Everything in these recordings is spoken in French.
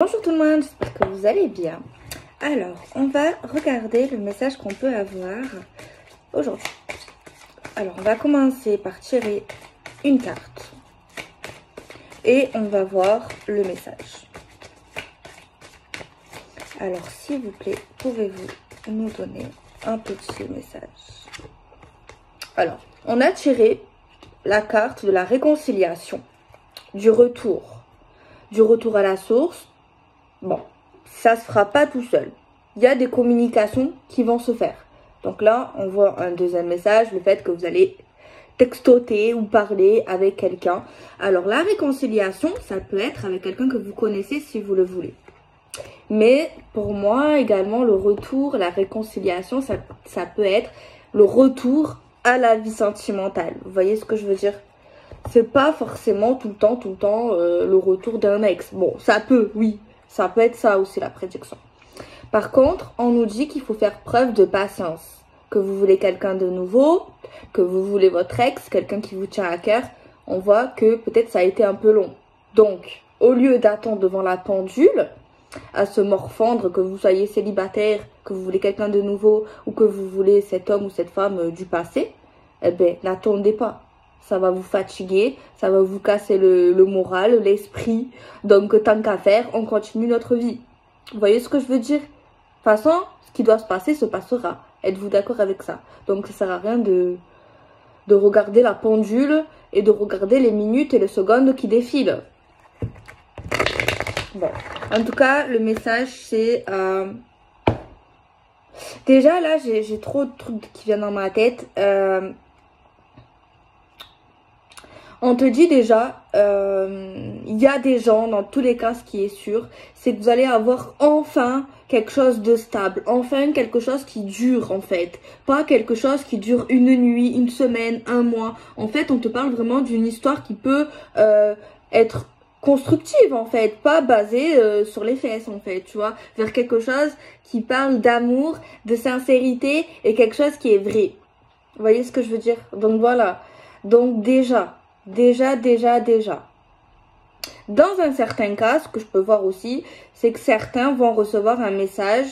Bonjour tout le monde, j'espère que vous allez bien. Alors, on va regarder le message qu'on peut avoir aujourd'hui. Alors, on va commencer par tirer une carte. Et on va voir le message. Alors, s'il vous plaît, pouvez-vous nous donner un petit message? Alors, on a tiré la carte de la réconciliation, du retour à la source. Bon, ça se fera pas tout seul. Il y a des communications qui vont se faire. Donc là, on voit un deuxième message, le fait que vous allez textoter ou parler avec quelqu'un. Alors la réconciliation, ça peut être avec quelqu'un que vous connaissez si vous le voulez. Mais pour moi, également, le retour, la réconciliation, ça peut être le retour à la vie sentimentale. Vous voyez ce que je veux dire? C'est pas forcément tout le temps, le retour d'un ex. Bon, ça peut, oui. Ça peut être ça aussi, la prédiction. Par contre, on nous dit qu'il faut faire preuve de patience. Que vous voulez quelqu'un de nouveau, que vous voulez votre ex, quelqu'un qui vous tient à cœur. On voit que peut-être ça a été un peu long. Donc, au lieu d'attendre devant la pendule, à se morfondre, que vous soyez célibataire, que vous voulez quelqu'un de nouveau, ou que vous voulez cet homme ou cette femme du passé, eh bien, n'attendez pas. Ça va vous fatiguer, ça va vous casser le moral, l'esprit. Donc, tant qu'à faire, on continue notre vie. Vous voyez ce que je veux dire? De toute façon, ce qui doit se passer se passera. Êtes-vous d'accord avec ça? Donc, ça sert à rien de regarder la pendule et de regarder les minutes et les secondes qui défilent. Bon, en tout cas, le message, c'est... Déjà, là, j'ai trop de trucs qui viennent dans ma tête. On te dit déjà, il y a des gens, dans tous les cas, ce qui est sûr, c'est que vous allez avoir enfin quelque chose de stable, enfin quelque chose qui dure en fait. Pas quelque chose qui dure une nuit, une semaine, un mois. En fait, on te parle vraiment d'une histoire qui peut être constructive en fait, pas basée sur les fesses en fait, tu vois. Vers quelque chose qui parle d'amour, de sincérité et quelque chose qui est vrai. Vous voyez ce que je veux dire? Donc voilà. Donc déjà. Dans un certain cas, ce que je peux voir aussi, c'est que certains vont recevoir un message.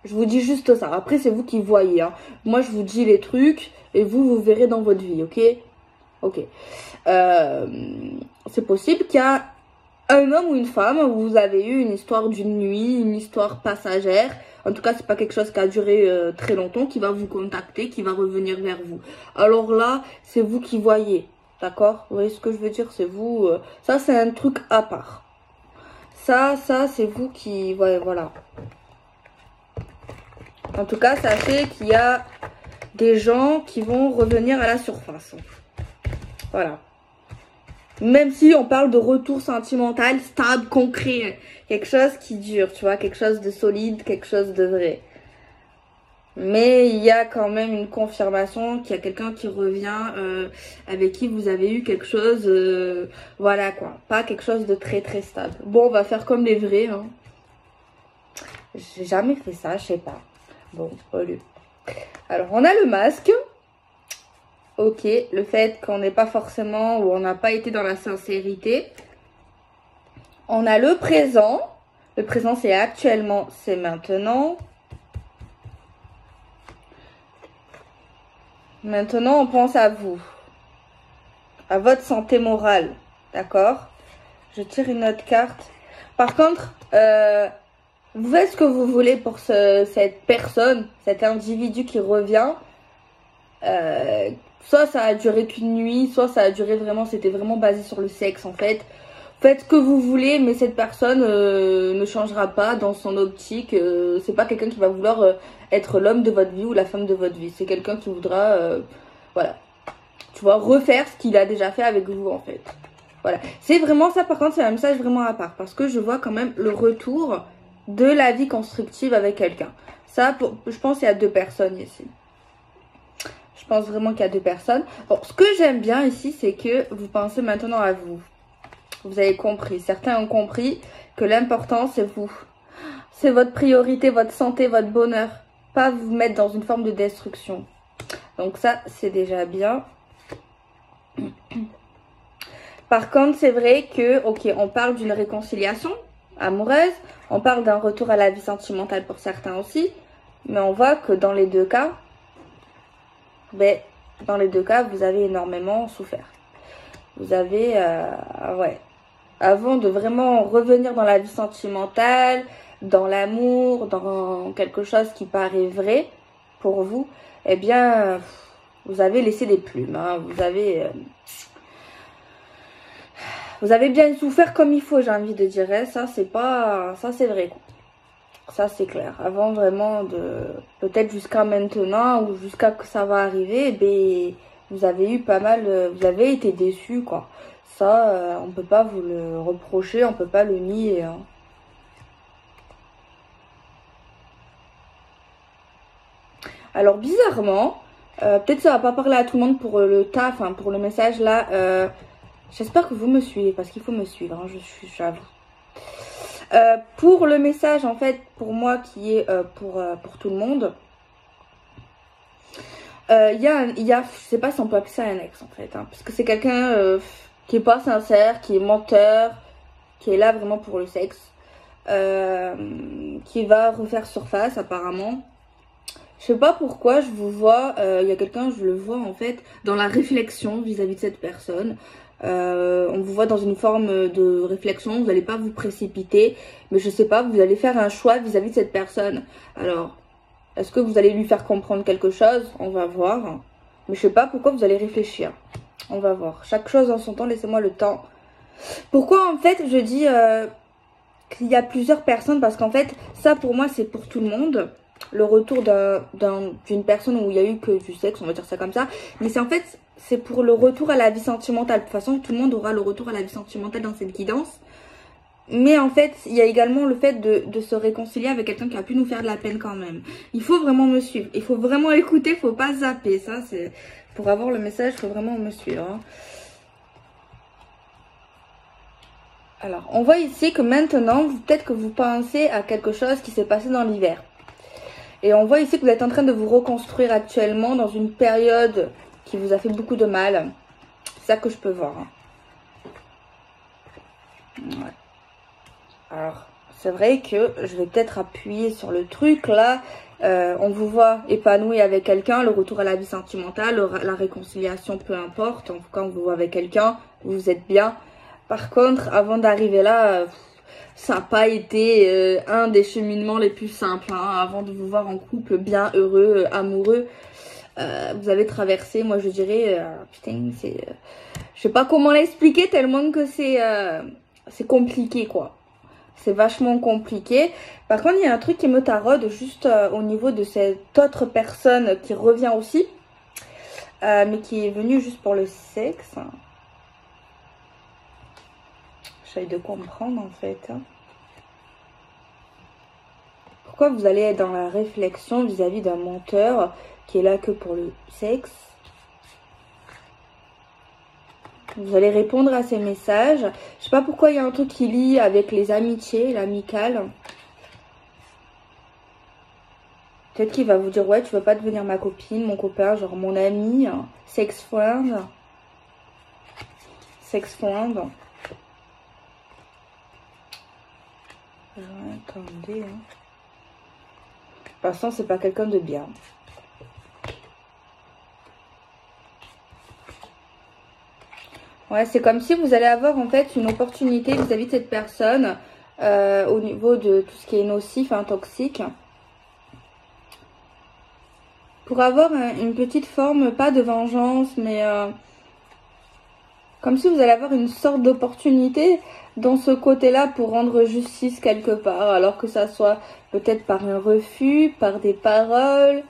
Je vous dis juste ça. Après, c'est vous qui voyez. Hein. Moi, je vous dis les trucs et vous verrez dans votre vie, ok? Ok. C'est possible qu'il y a un homme ou une femme où vous avez eu une histoire d'une nuit, une histoire passagère. En tout cas, c'est pas quelque chose qui a duré très longtemps, qui va vous contacter, qui va revenir vers vous. Alors là, c'est vous qui voyez. D'accord? Vous voyez ce que je veux dire? C'est vous. Ça, c'est un truc à part. Ça, c'est vous qui... Ouais, voilà. En tout cas, sachez qu'il y a des gens qui vont revenir à la surface. Voilà. Même si on parle de retour sentimental, stable, concret. Quelque chose qui dure, tu vois. Quelque chose de solide, quelque chose de vrai. Mais il y a quand même une confirmation qu'il y a quelqu'un qui revient avec qui vous avez eu quelque chose, voilà quoi, pas quelque chose de très très stable. Bon, on va faire comme les vrais. Hein. J'ai jamais fait ça, je sais pas. Bon, au lieu. Alors, on a le masque. Ok, le fait qu'on n'est pas forcément ou on n'a pas été dans la sincérité. On a le présent. Le présent, c'est actuellement, c'est maintenant. Maintenant, on pense à vous, à votre santé morale, d'accord? Je tire une autre carte. Par contre, vous faites ce que vous voulez pour cette personne, cet individu qui revient. Soit ça a duré qu'une nuit, soit ça a duré vraiment, c'était vraiment basé sur le sexe en fait. Faites ce que vous voulez, mais cette personne ne changera pas dans son optique. C'est pas quelqu'un qui va vouloir être l'homme de votre vie ou la femme de votre vie. C'est quelqu'un qui voudra, voilà, tu vois, refaire ce qu'il a déjà fait avec vous en fait. Voilà, c'est vraiment ça. Par contre, c'est un message vraiment à part parce que je vois quand même le retour de la vie constructive avec quelqu'un. Ça, je pense qu'il y a deux personnes ici. Je pense vraiment qu'il y a deux personnes. Bon, ce que j'aime bien ici, c'est que vous pensez maintenant à vous. Vous avez compris, certains ont compris que l'important c'est vous. C'est votre priorité, votre santé, votre bonheur. Pas vous mettre dans une forme de destruction. Donc ça, c'est déjà bien. Par contre, c'est vrai que, ok, on parle d'une réconciliation. amoureuse. On parle d'un retour à la vie sentimentale pour certains aussi. Mais on voit que dans les deux cas, ben, vous avez énormément souffert. Vous avez, ouais, avant de vraiment revenir dans la vie sentimentale, dans l'amour, dans quelque chose qui paraît vrai pour vous, eh bien, vous avez laissé des plumes. Hein. Vous avez bien souffert comme il faut, j'ai envie de dire. Hein. Ça, c'est vrai, quoi. Ça, c'est clair. Avant vraiment peut-être jusqu'à maintenant ou jusqu'à que ça va arriver, ben, vous avez eu pas mal, vous avez été déçus, quoi. Ça, on peut pas vous le reprocher, on peut pas le nier. Hein. Alors, bizarrement, peut-être ça va pas parler à tout le monde pour le taf, hein, pour le message là. J'espère que vous me suivez parce qu'il faut me suivre, hein, j'avoue. Pour le message, en fait, pour moi qui est pour tout le monde, je sais pas si on peut appeler ça un ex en fait, hein, parce que c'est quelqu'un qui est pas sincère, qui est menteur, qui est là vraiment pour le sexe, qui va refaire surface apparemment. Je sais pas pourquoi je vous vois, il y a quelqu'un, je le vois en fait dans la réflexion vis-à-vis de cette personne. On vous voit dans une forme de réflexion, vous n'allez pas vous précipiter, mais je sais pas, vous allez faire un choix vis-à-vis de cette personne. Alors, est-ce que vous allez lui faire comprendre quelque chose? On va voir. Mais je sais pas pourquoi vous allez réfléchir. On va voir. Chaque chose en son temps, laissez-moi le temps. Pourquoi en fait je dis qu'il y a plusieurs personnes? Parce qu'en fait, ça pour moi c'est pour tout le monde. Le retour d'une personne où il y a eu que du sexe, on va dire ça comme ça. Mais c'est en fait, c'est pour le retour à la vie sentimentale. De toute façon, tout le monde aura le retour à la vie sentimentale dans cette guidance. Mais en fait, il y a également le fait de se réconcilier avec quelqu'un qui a pu nous faire de la peine quand même. Il faut vraiment me suivre. Il faut vraiment écouter, il faut pas zapper. Ça, c'est pour avoir le message, il faut vraiment me suivre. Hein. Alors, on voit ici que maintenant, peut-être que vous pensez à quelque chose qui s'est passé dans l'hiver. Et on voit ici que vous êtes en train de vous reconstruire actuellement dans une période qui vous a fait beaucoup de mal. C'est ça que je peux voir. Hein. Ouais. Alors, c'est vrai que je vais peut-être appuyer sur le truc. Là, on vous voit épanoui avec quelqu'un, le retour à la vie sentimentale, la réconciliation, peu importe. En tout cas, on vous voit avec quelqu'un, vous êtes bien. Par contre, avant d'arriver là... ça n'a pas été un des cheminements les plus simples. Hein. Avant de vous voir en couple bien heureux, amoureux, vous avez traversé, moi je dirais, putain, c'est... je sais pas comment l'expliquer tellement que c'est compliqué, quoi. C'est vachement compliqué. Par contre, il y a un truc qui me taraude juste au niveau de cette autre personne qui revient aussi, mais qui est venue juste pour le sexe. J'essaie de comprendre en fait. Hein. Pourquoi vous allez être dans la réflexion vis-à-vis d'un menteur qui est là que pour le sexe? Vous allez répondre à ces messages. Je sais pas pourquoi il y a un truc qui lie avec les amitiés, l'amical. Peut-être qu'il va vous dire, ouais, tu veux pas devenir ma copine, mon copain, genre mon ami, hein. Sex friend. Sex friend. Attendez, hein. De toute façon, c'est pas quelqu'un de bien. Ouais, c'est comme si vous allez avoir en fait une opportunité vis-à-vis de cette personne au niveau de tout ce qui est nocif, hein, toxique. Pour avoir une petite forme, pas de vengeance, mais comme si vous allez avoir une sorte d'opportunité dans ce côté-là pour rendre justice quelque part. Alors que ça soit peut-être par un refus, par des paroles.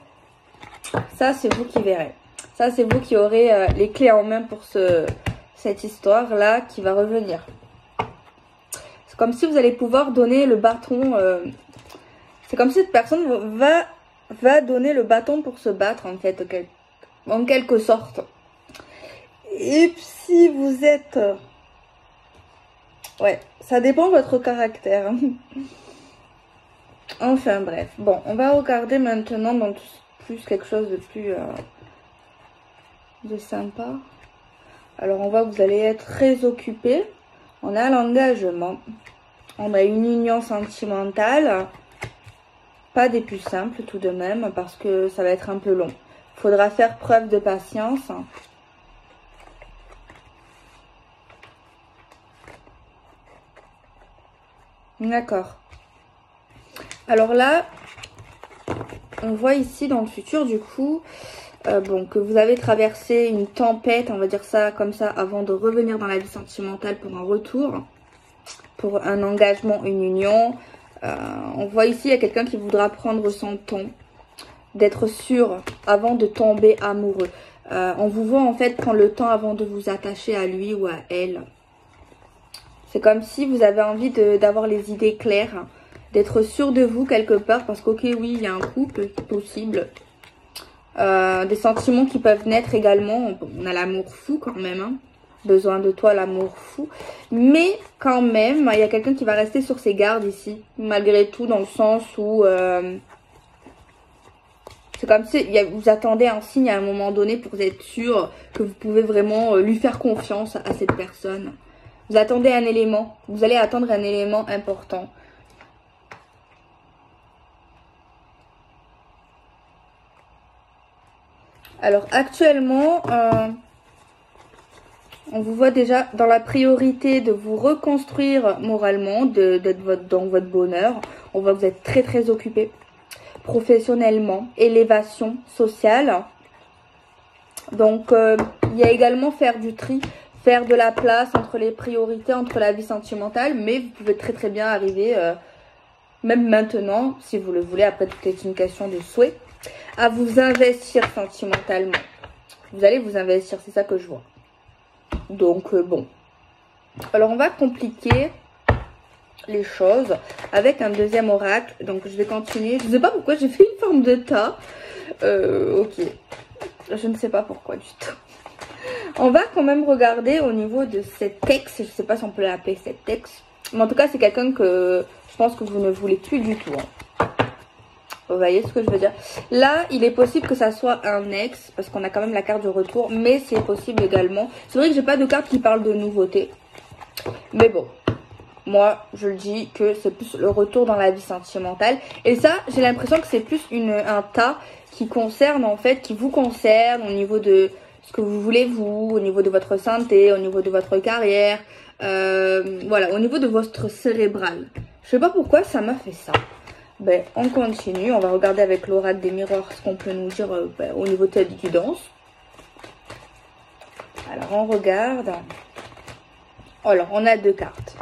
Ça, c'est vous qui verrez. Ça, c'est vous qui aurez les clés en main pour cette histoire-là qui va revenir. C'est comme si vous allez pouvoir donner le bâton. C'est comme si cette personne va donner le bâton pour se battre, en fait, en quelque sorte. Et si vous êtes... ouais, ça dépend de votre caractère. Enfin, bref. Bon, on va regarder maintenant dans plus quelque chose de plus... de sympa. Alors, on voit que vous allez être très occupé. On a l'engagement. On a une union sentimentale. Pas des plus simples tout de même, parce que ça va être un peu long. Il faudra faire preuve de patience. D'accord. Alors là, on voit ici dans le futur, du coup, bon, que vous avez traversé une tempête, on va dire ça comme ça, avant de revenir dans la vie sentimentale pour un retour, pour un engagement, une union. On voit ici, il y a quelqu'un qui voudra prendre son temps, d'être sûr avant de tomber amoureux. On vous voit en fait prendre le temps avant de vous attacher à lui ou à elle. C'est comme si vous avez envie d'avoir les idées claires, d'être sûr de vous quelque part, parce qu'ok, oui, il y a un couple possible. Des sentiments qui peuvent naître également. On a l'amour fou quand même, hein. Besoin de toi, l'amour fou. Mais quand même, il y a quelqu'un qui va rester sur ses gardes ici, malgré tout, dans le sens où... c'est comme si vous attendez un signe à un moment donné pour être sûr que vous pouvez vraiment lui faire confiance à cette personne. Vous attendez un élément. Vous allez attendre un élément important. Alors actuellement, on vous voit déjà dans la priorité de vous reconstruire moralement, d'être dans votre bonheur. On voit que vous êtes très très occupé professionnellement, élévation sociale. Donc il y a également faire du tri, faire de la place entre les priorités, entre la vie sentimentale, mais vous pouvez très très bien arriver, même maintenant, si vous le voulez, après tout est une question de souhait, à vous investir sentimentalement. Vous allez vous investir, c'est ça que je vois. Donc bon. Alors on va compliquer les choses avec un deuxième oracle. Donc je vais continuer. Je ne sais pas pourquoi j'ai fait une forme de tas. Ok. Je ne sais pas pourquoi du tout. On va quand même regarder au niveau de cette texte. Je ne sais pas si on peut l'appeler cette texte. Mais en tout cas, c'est quelqu'un que je pense que vous ne voulez plus du tout. Hein. Vous voyez ce que je veux dire? Là, il est possible que ça soit un ex. Parce qu'on a quand même la carte du retour. Mais c'est possible également. C'est vrai que j'ai pas de carte qui parle de nouveauté. Mais bon. Moi, je le dis que c'est plus le retour dans la vie sentimentale. Et ça, j'ai l'impression que c'est plus un tas qui concerne, en fait, qui vous concerne au niveau de ce que vous voulez, vous, au niveau de votre santé, au niveau de votre carrière, voilà, au niveau de votre cérébral. Je sais pas pourquoi ça m'a fait ça. Ben, on continue. On va regarder avec l'oracle des miroirs ce qu'on peut nous dire au niveau de cette guidance. Alors, on regarde. Alors, on a deux cartes.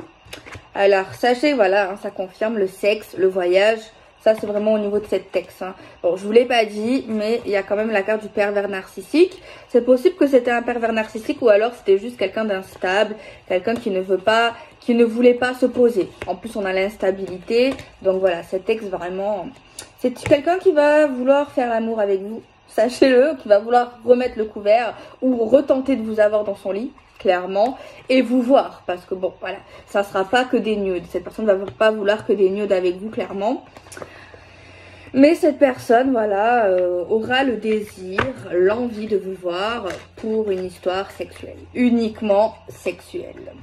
Alors, sachez, voilà, hein, ça confirme le sexe, le voyage. Ça, c'est vraiment au niveau de cette texte. Hein. Bon, je vous l'ai pas dit, mais il y a quand même la carte du pervers narcissique. C'est possible que c'était un pervers narcissique ou alors c'était juste quelqu'un d'instable, quelqu'un qui ne voulait pas se poser. En plus, on a l'instabilité. Donc voilà, cet texte vraiment... C'est quelqu'un qui va vouloir faire l'amour avec vous. Sachez-le, qui va vouloir remettre le couvert ou retenter de vous avoir dans son lit. Clairement, et vous voir, parce que bon, voilà, ça sera pas que des nudes, cette personne va pas vouloir que des nudes avec vous, clairement, mais cette personne, voilà, aura le désir, l'envie de vous voir pour une histoire sexuelle, uniquement sexuelle.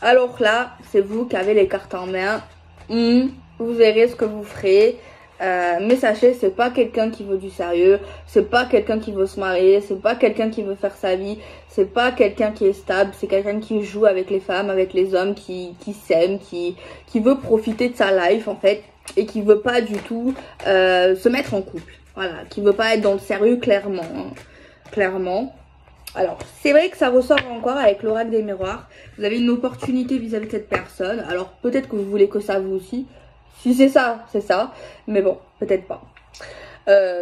Alors là, c'est vous qui avez les cartes en main, vous verrez ce que vous ferez. Mais sachez, c'est pas quelqu'un qui veut du sérieux, c'est pas quelqu'un qui veut se marier, c'est pas quelqu'un qui veut faire sa vie, c'est pas quelqu'un qui est stable, c'est quelqu'un qui joue avec les femmes, avec les hommes, qui s'aime, qui veut profiter de sa life en fait, et qui veut pas du tout se mettre en couple, voilà, qui veut pas être dans le sérieux clairement, hein, clairement. Alors, c'est vrai que ça ressort encore avec l'oracle des miroirs, vous avez une opportunité vis-à-vis de cette personne, alors peut-être que vous voulez que ça vous aussi. Si c'est ça, c'est ça. Mais bon, peut-être pas.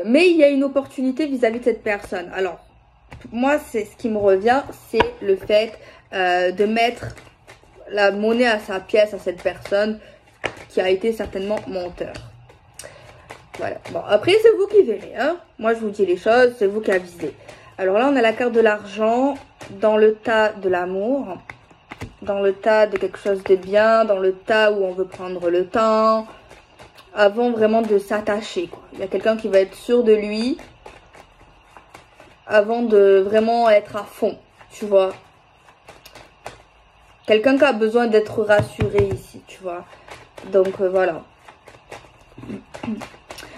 Mais il y a une opportunité vis-à-vis de cette personne. Alors, moi, c'est ce qui me revient, c'est le fait de mettre la monnaie à sa pièce à cette personne qui a été certainement menteur. Voilà. Bon, après, c'est vous qui verrez. Hein. Moi, je vous dis les choses, c'est vous qui avisez. Alors là, on a la carte de l'argent dans le tas de l'amour. Dans le tas de quelque chose de bien, dans le tas où on veut prendre le temps, avant vraiment de s'attacher. Il y a quelqu'un qui va être sûr de lui, avant de vraiment être à fond, tu vois. Quelqu'un qui a besoin d'être rassuré ici, tu vois. Donc voilà.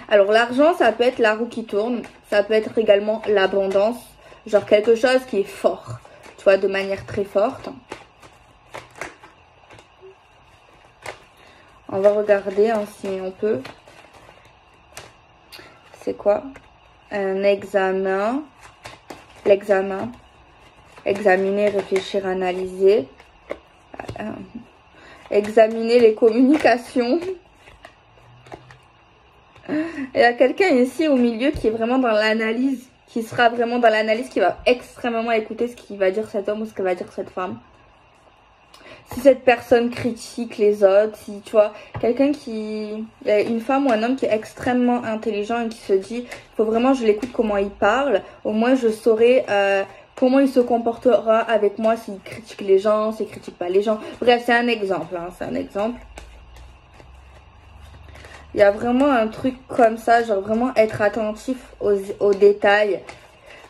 Alors l'argent, ça peut être la roue qui tourne. Ça peut être également l'abondance. Genre quelque chose qui est fort. Tu vois, de manière très forte. On va regarder hein, si on peut. C'est quoi? Un examen. L'examen. Examiner, réfléchir, analyser. Examiner les communications. Il y a quelqu'un ici au milieu qui est vraiment dans l'analyse. Qui sera vraiment dans l'analyse, qui va extrêmement écouter ce qu'il va dire cet homme ou ce que va dire cette femme. Si cette personne critique les autres, si tu vois, quelqu'un qui, une femme ou un homme qui est extrêmement intelligent et qui se dit, il faut vraiment que je l'écoute comment il parle, au moins je saurai comment il se comportera avec moi s'il critique les gens, s'il critique pas les gens. Bref, c'est un exemple, hein, c'est un exemple. Il y a vraiment un truc comme ça, genre vraiment être attentif aux détails.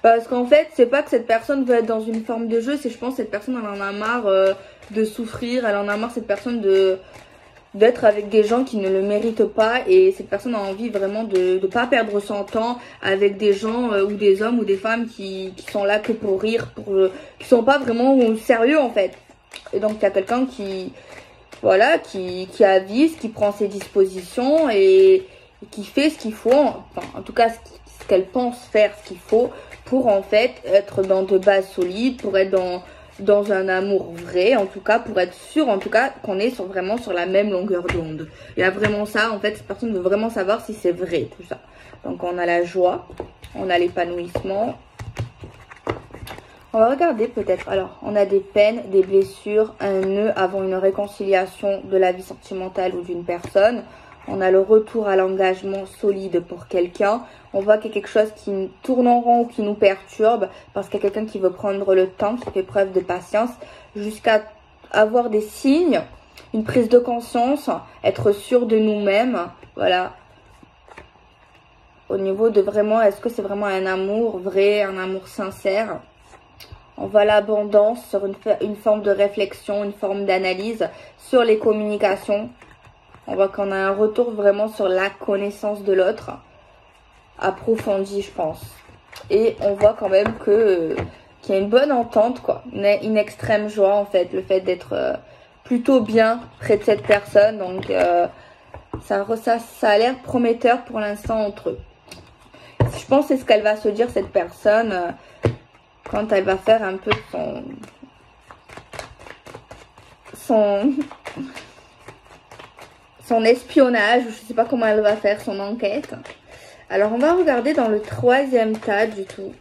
Parce qu'en fait, c'est pas que cette personne veut être dans une forme de jeu, c'est je pense que cette personne elle en a marre de souffrir, elle en a marre cette personne d'être avec des gens qui ne le méritent pas et cette personne a envie vraiment de ne pas perdre son temps avec des gens ou des hommes ou des femmes qui sont là que pour rire, qui sont pas vraiment sérieux en fait. Et donc il y a quelqu'un qui, voilà, qui avise, qui prend ses dispositions et qui fait ce qu'il faut, enfin en tout cas ce qu'elle pense faire, ce qu'il faut pour en fait être dans de bases solides, pour être dans un amour vrai, en tout cas, pour être sûr, en tout cas, qu'on est vraiment sur la même longueur d'onde. Il y a vraiment ça, en fait, cette personne veut vraiment savoir si c'est vrai, tout ça. Donc, on a la joie, on a l'épanouissement. On va regarder peut-être, alors, on a des peines, des blessures, un nœud avant une réconciliation de la vie sentimentale ou d'une personne. On a le retour à l'engagement solide pour quelqu'un. On voit qu'il y a quelque chose qui tourne en rond ou qui nous perturbe parce qu'il y a quelqu'un qui veut prendre le temps, qui fait preuve de patience jusqu'à avoir des signes, une prise de conscience, être sûr de nous-mêmes. Voilà. Au niveau de vraiment, est-ce que c'est vraiment un amour vrai, un amour sincère? On voit l'abondance sur une forme de réflexion, une forme d'analyse sur les communications. On voit qu'on a un retour vraiment sur la connaissance de l'autre, approfondie, je pense. Et on voit quand même qu'il y a une bonne entente, quoi. Une extrême joie, en fait, le fait d'être plutôt bien près de cette personne. Donc, ça a l'air prometteur pour l'instant entre eux. Je pense que c'est ce qu'elle va se dire, cette personne, quand elle va faire un peu son espionnage, je ne sais pas comment elle va faire son enquête. Alors, on va regarder dans le troisième tas du coup.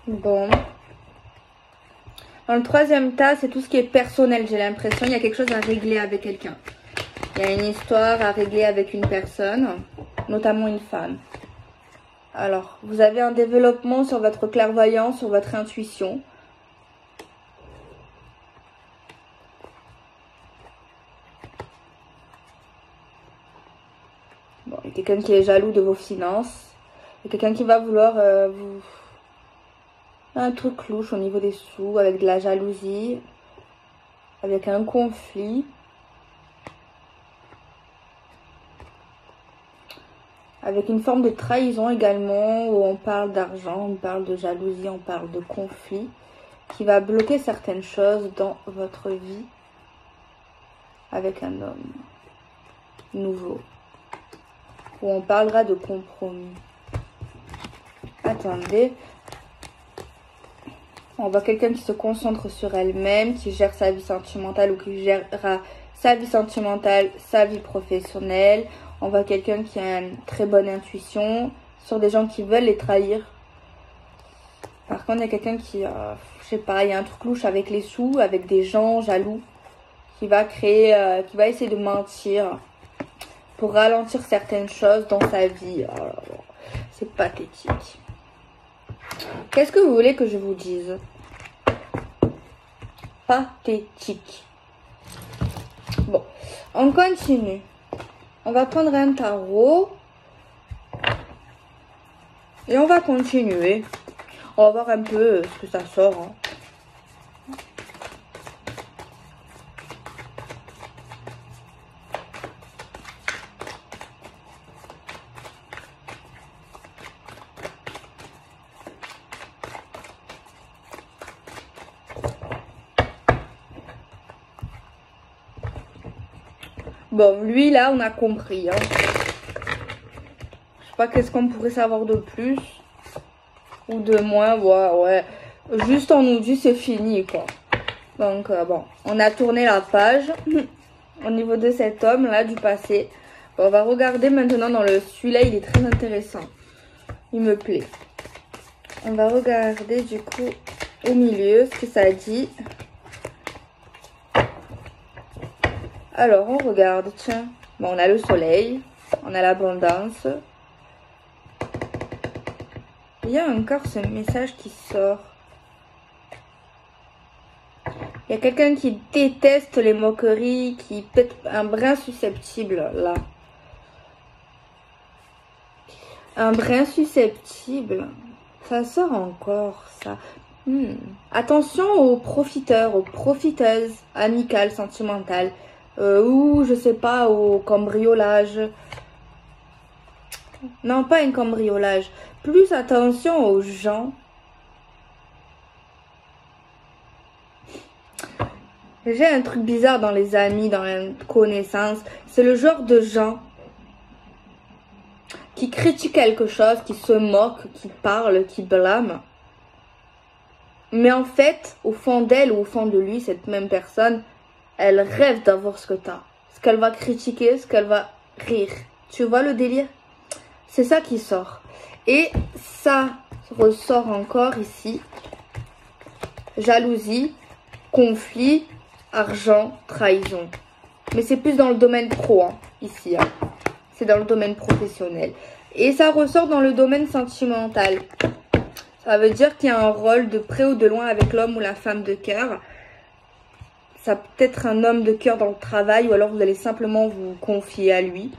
Bon. Dans le troisième tas, c'est tout ce qui est personnel, j'ai l'impression. Il y a quelque chose à régler avec quelqu'un. Il y a une histoire à régler avec une personne, notamment une femme. Alors, vous avez un développement sur votre clairvoyance, sur votre intuition. Bon, il y a quelqu'un qui est jaloux de vos finances. Il y a quelqu'un qui va vouloir vous... Un truc louche au niveau des sous, avec de la jalousie, avec un conflit. Avec une forme de trahison également, où on parle d'argent, on parle de jalousie, on parle de conflit, qui va bloquer certaines choses dans votre vie avec un homme nouveau, où on parlera de compromis. Attendez, on voit quelqu'un qui se concentre sur elle-même, qui gère sa vie sentimentale ou qui gérera sa vie sentimentale, sa vie professionnelle. On voit quelqu'un qui a une très bonne intuition sur des gens qui veulent les trahir. Par contre, il y a quelqu'un qui, je sais pas, il y a un truc louche avec les sous, avec des gens jaloux, qui va créer, qui va essayer de mentir pour ralentir certaines choses dans sa vie. Oh là là, c'est pathétique. Qu'est-ce que vous voulez que je vous dise? Pathétique. Bon, on continue. On va prendre un tarot. Et on va continuer. On va voir un peu ce que ça sort. Hein. Bon, lui, là, on a compris. Hein. Je sais pas qu'est-ce qu'on pourrait savoir de plus. Ou de moins, ouais. Juste on nous dit c'est fini, quoi. Donc, bon, on a tourné la page. Au niveau de cet homme, là, du passé. Bon, on va regarder maintenant dans le... Celui-là, il est très intéressant. Il me plaît. On va regarder, du coup, au milieu, ce que ça dit. Alors, on regarde, tiens. Bon, on a le soleil, on a l'abondance. Il y a encore ce message qui sort. Il y a quelqu'un qui déteste les moqueries, qui peut être un brin susceptible, là. Un brin susceptible. Ça sort encore, ça. Attention aux profiteurs, aux profiteuses amicales, sentimentales. Ou je sais pas, au cambriolage. Non, pas un cambriolage. Plus attention aux gens. J'ai un truc bizarre dans les amis, dans les connaissances. C'est le genre de gens qui critiquent quelque chose, qui se moquent, qui parlent, qui blâment. Mais en fait, au fond d'elle ou au fond de lui, cette même personne, elle rêve d'avoir ce que tu as. Ce qu'elle va critiquer, ce qu'elle va rire. Tu vois le délire? C'est ça qui sort. Et ça ressort encore ici. Jalousie, conflit, argent, trahison. Mais c'est plus dans le domaine pro, hein, ici. Hein. C'est dans le domaine professionnel. Et ça ressort dans le domaine sentimental. Ça veut dire qu'il y a un rôle de près ou de loin avec l'homme ou la femme de cœur. Ça peut être un homme de cœur dans le travail ou alors vous allez simplement vous confier à lui.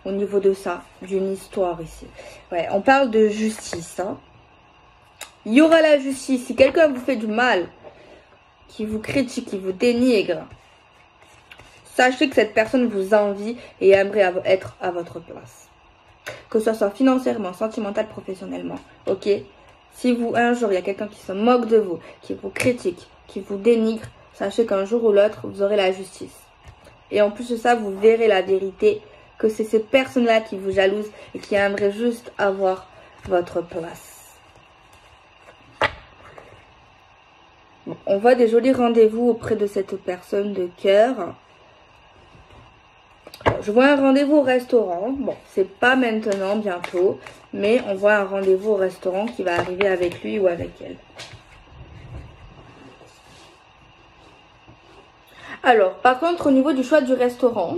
Au niveau de ça, d'une histoire ici. Ouais, on parle de justice. Hein. Il y aura la justice. Si quelqu'un vous fait du mal, qui vous critique, qui vous dénigre, sachez que cette personne vous envie et aimerait être à votre place. Que ce soit financièrement, sentimental, professionnellement. Ok? Si vous, un jour, il y a quelqu'un qui se moque de vous, qui vous critique, qui vous dénigre, sachez qu'un jour ou l'autre, vous aurez la justice. Et en plus de ça, vous verrez la vérité, que c'est ces personnes-là qui vous jalousent et qui aimeraient juste avoir votre place. Bon, on voit des jolis rendez-vous auprès de cette personne de cœur. Je vois un rendez-vous au restaurant. Bon, c'est pas maintenant, bientôt. Mais on voit un rendez-vous au restaurant qui va arriver avec lui ou avec elle. Alors, par contre, au niveau du choix du restaurant,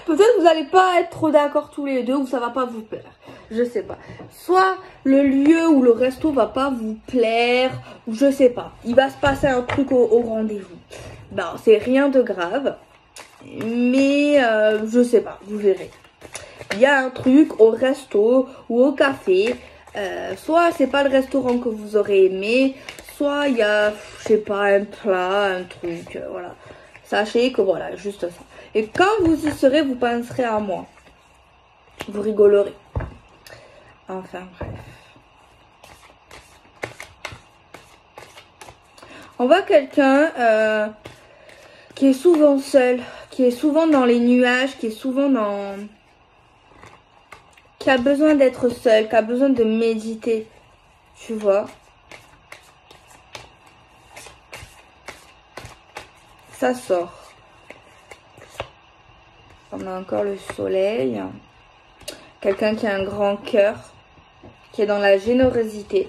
peut-être vous n'allez pas être trop d'accord tous les deux ou ça va pas vous plaire. Je sais pas. Soit le lieu ou le resto va pas vous plaire, ou je sais pas. Il va se passer un truc au rendez-vous. Ben, c'est rien de grave. Mais je sais pas, vous verrez. Il y a un truc au resto ou au café. Soit c'est pas le restaurant que vous aurez aimé, soit il y a, je sais pas, un plat, un truc, voilà. Sachez que voilà, juste ça. Et quand vous y serez, vous penserez à moi. Vous rigolerez. Enfin bref. On voit quelqu'un qui est souvent seul, qui est souvent dans les nuages, qui est souvent dans... qui a besoin d'être seul, qui a besoin de méditer. Tu vois? Ça sort. On a encore le soleil. Quelqu'un qui a un grand cœur, qui est dans la générosité.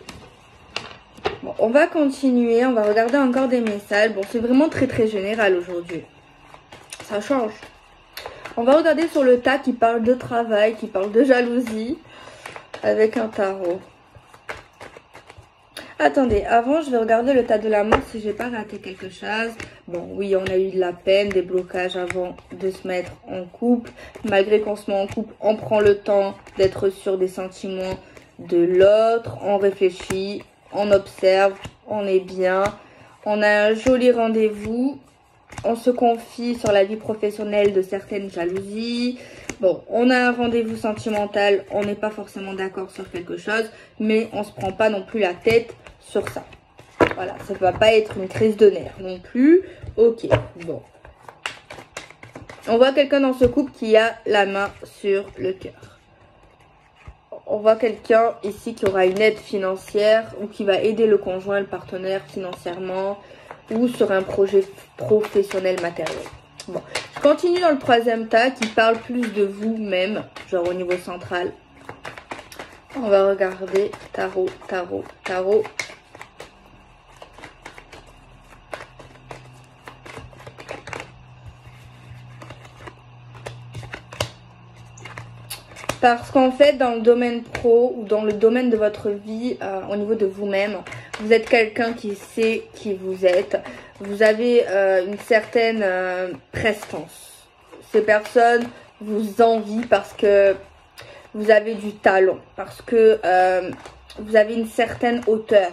Bon, on va continuer, on va regarder encore des messages. Bon, c'est vraiment très très général aujourd'hui. Ça change. On va regarder sur le tas qui parle de travail, qui parle de jalousie, avec un tarot. Attendez, avant je vais regarder le tas de l'amour si j'ai pas raté quelque chose. Bon, oui, on a eu de la peine, des blocages avant de se mettre en couple. Malgré qu'on se met en couple, on prend le temps d'être sûr des sentiments de l'autre. On réfléchit, on observe, on est bien. On a un joli rendez-vous. On se confie sur la vie professionnelle de certaines jalousies. Bon, on a un rendez-vous sentimental. On n'est pas forcément d'accord sur quelque chose. Mais on ne se prend pas non plus la tête sur ça. Voilà, ça ne va pas être une crise de nerfs non plus. Ok, bon. On voit quelqu'un dans ce couple qui a la main sur le cœur. On voit quelqu'un ici qui aura une aide financière ou qui va aider le conjoint, le partenaire financièrement ou sur un projet professionnel matériel. Bon, je continue dans le troisième tas qui parle plus de vous-même, genre au niveau central. On va regarder tarot, tarot, tarot. Parce qu'en fait, dans le domaine pro ou dans le domaine de votre vie, au niveau de vous-même, vous êtes quelqu'un qui sait qui vous êtes. Vous avez une certaine prestance. Ces personnes vous envient parce que vous avez du talent, parce que vous avez une certaine hauteur.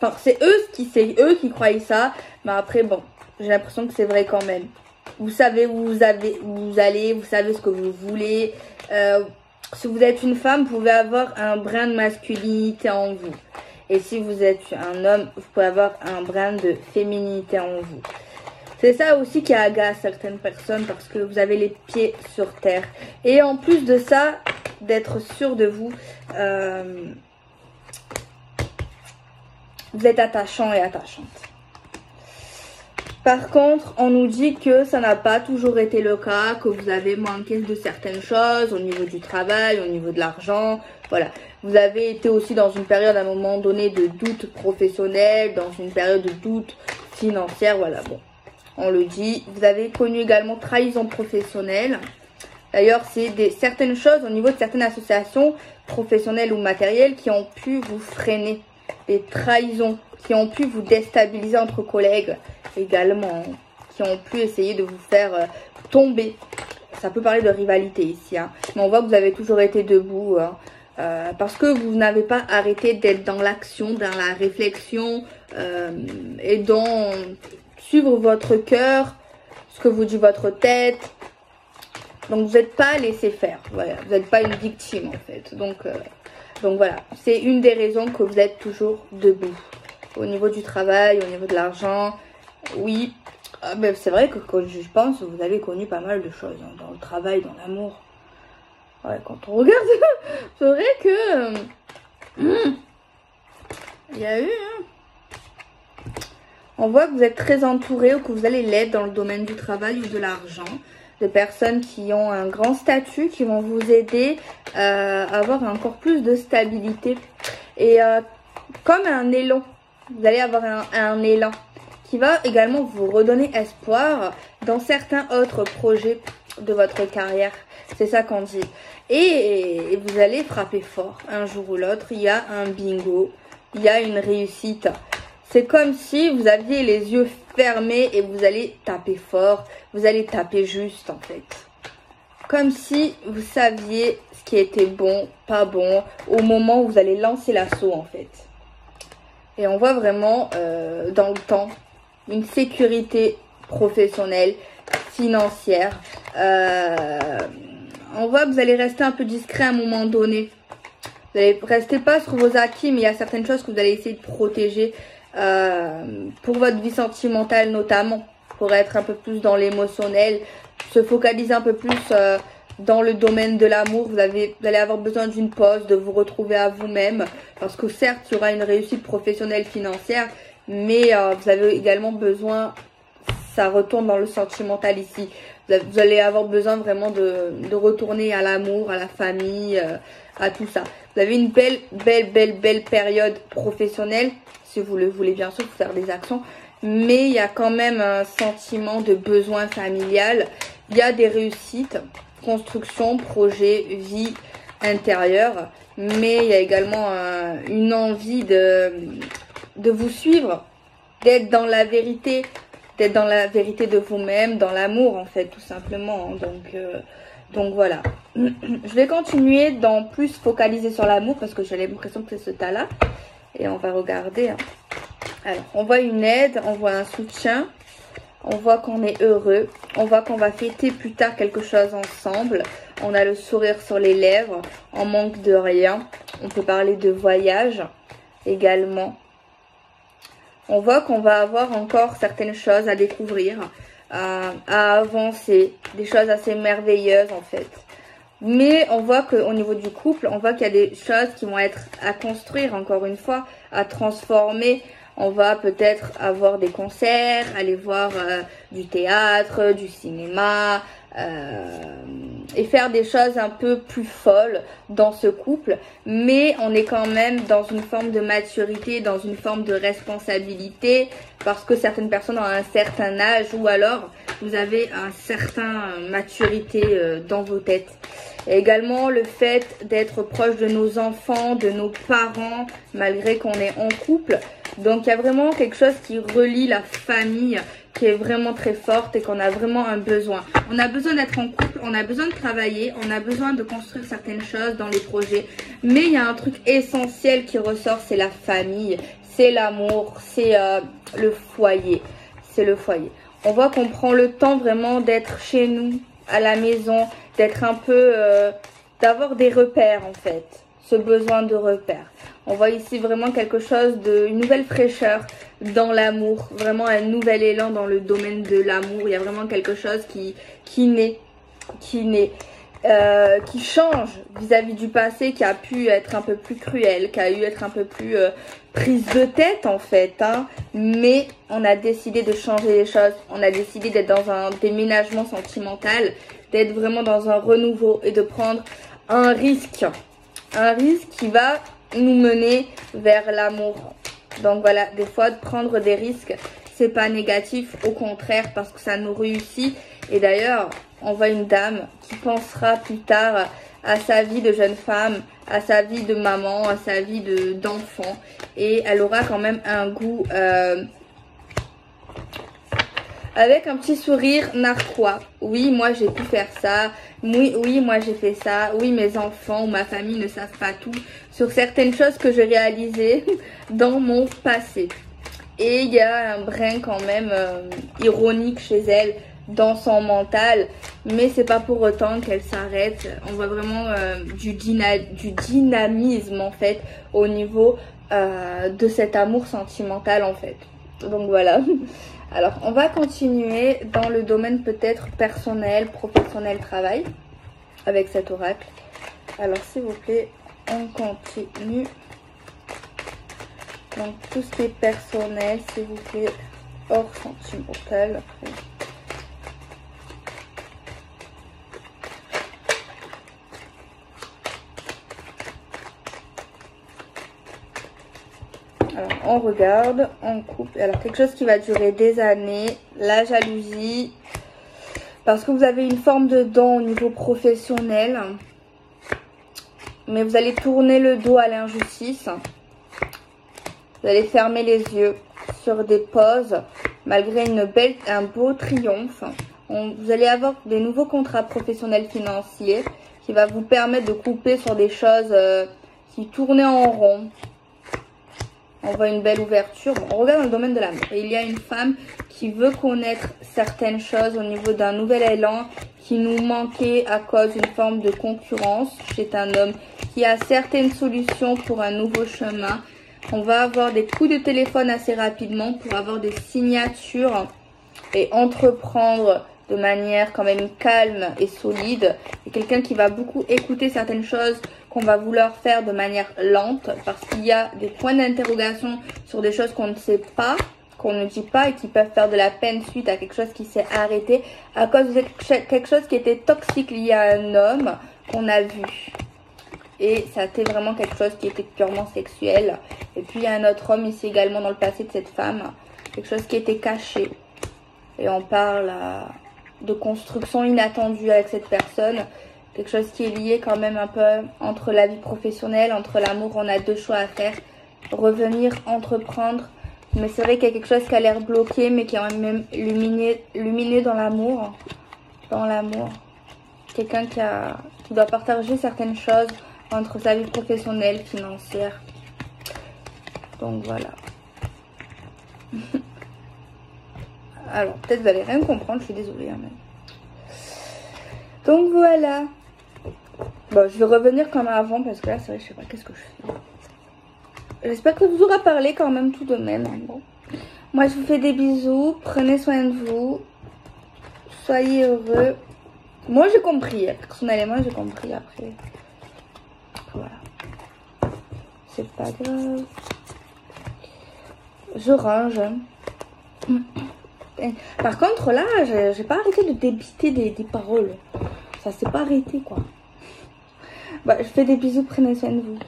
Enfin, c'est eux qui croient ça, mais après, bon, j'ai l'impression que c'est vrai quand même. Vous savez où vous allez, vous savez ce que vous voulez. Si vous êtes une femme, vous pouvez avoir un brin de masculinité en vous. Et si vous êtes un homme, vous pouvez avoir un brin de féminité en vous. C'est ça aussi qui agace certaines personnes parce que vous avez les pieds sur terre. Et en plus de ça, d'être sûr de vous, vous êtes attachant et attachante. Par contre, on nous dit que ça n'a pas toujours été le cas, que vous avez manqué de certaines choses au niveau du travail, au niveau de l'argent. Voilà, vous avez été aussi dans une période à un moment donné de doute professionnel, dans une période de doute financière. Voilà, bon, on le dit. Vous avez connu également trahison professionnelle. D'ailleurs, c'est certaines choses au niveau de certaines associations professionnelles ou matérielles qui ont pu vous freiner. Des trahisons qui ont pu vous déstabiliser entre collègues également, qui ont pu essayer de vous faire tomber. Ça peut parler de rivalité ici, hein. Mais on voit que vous avez toujours été debout, hein, parce que vous n'avez pas arrêté d'être dans l'action, dans la réflexion et dans suivre votre cœur, ce que vous dit votre tête. Donc vous n'êtes pas laissé faire, voilà. Vous n'êtes pas une victime en fait. Donc voilà, c'est une des raisons que vous êtes toujours debout. Au niveau du travail, au niveau de l'argent, oui. Mais c'est vrai que quand je pense, vous avez connu pas mal de choses, hein, dans le travail, dans l'amour. Ouais, quand on regarde, c'est vrai que... il y a eu... Hein. On voit que vous êtes très entouré ou que vous allez l'être dans le domaine du travail ou de l'argent. De personnes qui ont un grand statut, qui vont vous aider à avoir encore plus de stabilité. Et comme un élan, vous allez avoir un élan qui va également vous redonner espoir dans certains autres projets de votre carrière. C'est ça qu'on dit. Et vous allez frapper fort un jour ou l'autre. Il y a un bingo, il y a une réussite. C'est comme si vous aviez les yeux fermés et vous allez taper fort. Vous allez taper juste en fait. Comme si vous saviez ce qui était bon, pas bon, au moment où vous allez lancer l'assaut en fait. Et on voit vraiment dans le temps une sécurité professionnelle, financière. On voit que vous allez rester un peu discret à un moment donné. Vous allez rester pas sur vos acquis, mais il y a certaines choses que vous allez essayer de protéger pour votre vie sentimentale notamment, pour être un peu plus dans l'émotionnel, se focaliser un peu plus dans le domaine de l'amour. Vous allez avoir besoin d'une pause, de vous retrouver à vous-même, parce que certes il y aura une réussite professionnelle financière, mais vous avez également besoin, ça retourne dans le sentimental ici, vous allez avoir besoin vraiment de retourner à l'amour, à la famille, à tout ça. Vous avez une belle période professionnelle, si vous le voulez bien sûr, pour faire des actions, mais il y a quand même un sentiment de besoin familial. Il y a des réussites, construction, projet, vie intérieure, mais il y a également une envie de vous suivre, d'être dans la vérité, d'être dans la vérité de vous-même, dans l'amour en fait, tout simplement. Donc voilà. Je vais continuer d'en plus focaliser sur l'amour parce que j'ai l'impression que c'est ce tas-là. Et on va regarder. Hein. Alors, on voit une aide, on voit un soutien, on voit qu'on est heureux, on voit qu'on va fêter plus tard quelque chose ensemble. On a le sourire sur les lèvres, on manque de rien. On peut parler de voyage également. On voit qu'on va avoir encore certaines choses à découvrir, à avancer, des choses assez merveilleuses en fait. Mais on voit qu'au niveau du couple, on voit qu'il y a des choses qui vont être à construire encore une fois, à transformer. On va peut-être avoir des concerts, aller voir du théâtre, du cinéma et faire des choses un peu plus folles dans ce couple. Mais on est quand même dans une forme de maturité, dans une forme de responsabilité parce que certaines personnes ont un certain âge ou alors vous avez un certain maturité dans vos têtes. Et également le fait d'être proche de nos enfants, de nos parents, malgré qu'on est en couple. Donc il y a vraiment quelque chose qui relie la famille, qui est vraiment très forte et qu'on a vraiment un besoin. On a besoin d'être en couple, on a besoin de travailler, on a besoin de construire certaines choses dans les projets. Mais il y a un truc essentiel qui ressort, c'est la famille, c'est l'amour, c'est le foyer. C'est le foyer. On voit qu'on prend le temps vraiment d'être chez nous, à la maison, d'être un peu, d'avoir des repères en fait, ce besoin de repères. On voit ici vraiment quelque chose une nouvelle fraîcheur dans l'amour, vraiment un nouvel élan dans le domaine de l'amour. Il y a vraiment quelque chose qui naît, qui change vis-à-vis du passé, qui a pu être un peu plus cruel, qui a eu être un peu plus prise de tête en fait, hein. Mais on a décidé de changer les choses, on a décidé d'être dans un déménagement sentimental, d'être vraiment dans un renouveau et de prendre un risque qui va nous mener vers l'amour. Donc voilà, des fois de prendre des risques, c'est pas négatif, au contraire, parce que ça nous réussit. Et d'ailleurs, on voit une dame qui pensera plus tard à sa vie de jeune femme, à sa vie de maman, à sa vie d'enfant. Et elle aura quand même un goût avec un petit sourire narquois. Oui, moi j'ai pu faire ça. Oui, moi j'ai fait ça. Oui, mes enfants ou ma famille ne savent pas tout sur certaines choses que j'ai réalisées dans mon passé. Et il y a un brin quand même ironique chez elle dans son mental, mais c'est pas pour autant qu'elle s'arrête. On voit vraiment du dynamisme en fait au niveau de cet amour sentimental en fait. Donc voilà. Alors on va continuer dans le domaine peut-être personnel, professionnel, travail avec cet oracle. Alors s'il vous plaît, on continue. Donc tout ce qui est personnel, s'il vous plaît, hors sentimental. Alors on regarde, on coupe. Alors quelque chose qui va durer des années, la jalousie, parce que vous avez une forme de don au niveau professionnel, mais vous allez tourner le dos à l'injustice. Vous allez fermer les yeux sur des pauses malgré un beau triomphe. Vous allez avoir des nouveaux contrats professionnels financiers qui va vous permettre de couper sur des choses qui tournaient en rond. On voit une belle ouverture. Bon, on regarde dans le domaine de l'amour. Et il y a une femme qui veut connaître certaines choses au niveau d'un nouvel élan qui nous manquait à cause d'une forme de concurrence. C'est un homme qui a certaines solutions pour un nouveau chemin. On va avoir des coups de téléphone assez rapidement pour avoir des signatures et entreprendre de manière quand même calme et solide. Et quelqu'un qui va beaucoup écouter certaines choses qu'on va vouloir faire de manière lente parce qu'il y a des points d'interrogation sur des choses qu'on ne sait pas, qu'on ne dit pas et qui peuvent faire de la peine suite à quelque chose qui s'est arrêté à cause de quelque chose qui était toxique lié à un homme qu'on a vu. Et ça a été vraiment quelque chose qui était purement sexuel. Et puis il y a un autre homme ici également dans le passé de cette femme. Quelque chose qui était caché. Et on parle de construction inattendue avec cette personne. Quelque chose qui est lié quand même un peu entre la vie professionnelle, entre l'amour. On a deux choix à faire. Revenir, entreprendre Mais c'est vrai qu'il y a quelque chose qui a l'air bloqué, mais qui est quand même lumineux dans l'amour. Dans l'amour. Quelqu'un qui doit partager certaines choses entre sa vie professionnelle, financière. Donc voilà. Alors, peut-être vous allez rien comprendre, je suis désolée. Hein, mais... Donc voilà. Bon, je vais revenir comme avant parce que là, c'est vrai, je sais pas qu'est-ce que je fais. J'espère que ça vous aura parlé quand même tout de même. Hein, bon. Moi, je vous fais des bisous. Prenez soin de vous. Soyez heureux. Moi, j'ai compris. Personnellement, j'ai compris après. Voilà. C'est pas grave. Je range. Par contre, là, j'ai pas arrêté de débiter des paroles. Ça s'est pas arrêté, quoi. Bah, je fais des bisous. Prenez soin de vous.